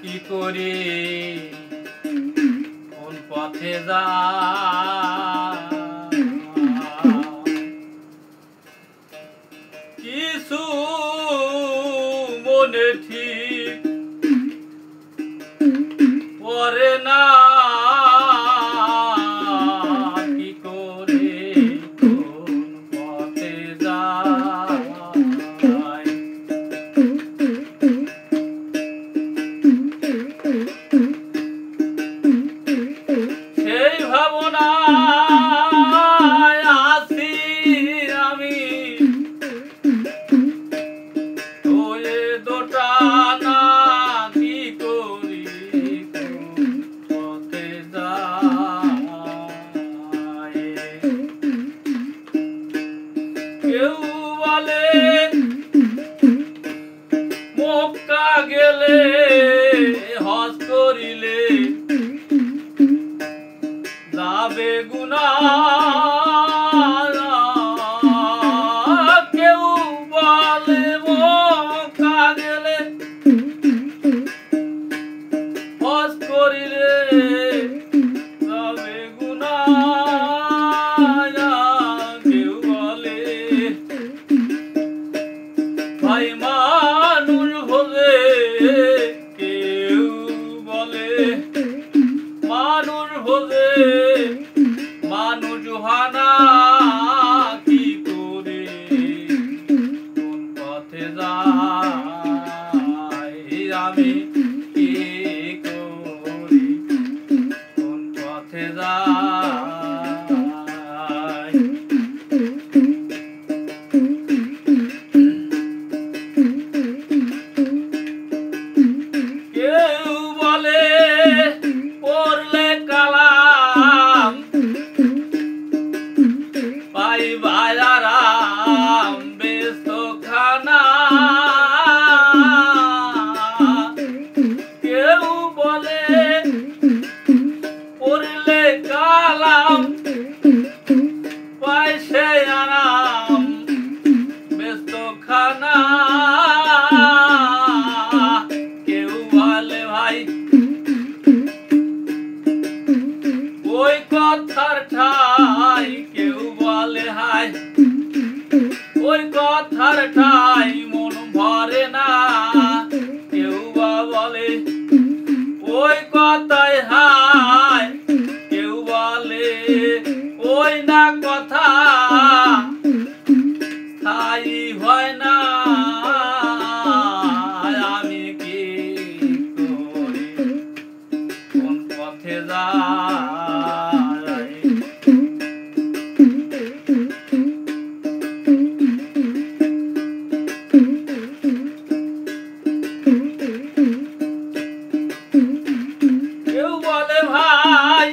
কি করি কোন পথে যাই কিছু মনে ঠিক পড়ে না কি করে কোন পথে যাই সেই ভাবনায় আছি আমি তোয়ে দোটানা কি করি পথে যাই কেউ বলে মক্কা গেলে হজ করিলে যাবে গুনাহ কেউ বলে মক্কা গেলে হজ করিলে যাবে গুনাহ কেউ বলে ভাই মানুষ ভোলে কেউ বলে মানুষ ভোলে মানুষ হানা কি করে কোন পথে যাই আমি কি করি কোন পথে যাই কেউ বলে পড়লে কালাম পাই বাজারাম ব্যস্ত খানা কেউ বলে পড়লে কালাম পাই সে আরাম ব্যস্ত খানা কেউ বলে ভাই ওই কথার ঠাই কেউ বলে হাই ওই কথার ঠাই মন ভরে না কেউ বা বলে ওই কথায় হাই কেউ বলে ওই না কথা স্থায়ী হয় না আমি কি করি কোন পথে যাই কেউ বলে ভাই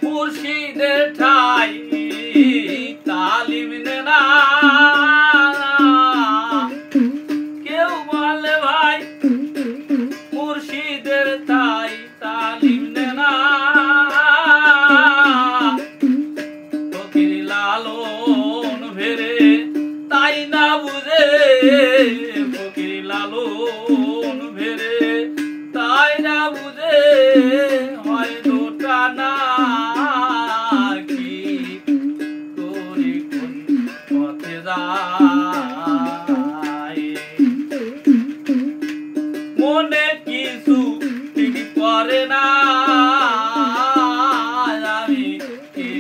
মুর্শিদের ঠাই তালিম নে না কেউ বলে ভাই মুর্শিদের ঠাই তালিম নে না ফকির লালন ভেরে তাই না বুঝে ফকির লালন ভেরে তাই না বুঝে হয় দোটানা কি করি কোন পথে যাই মনে কিছু ঠিক করে না আমি কি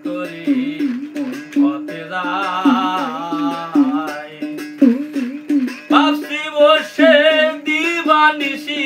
করি কোন পথে যাই ভাবছি বসে দিবানিশি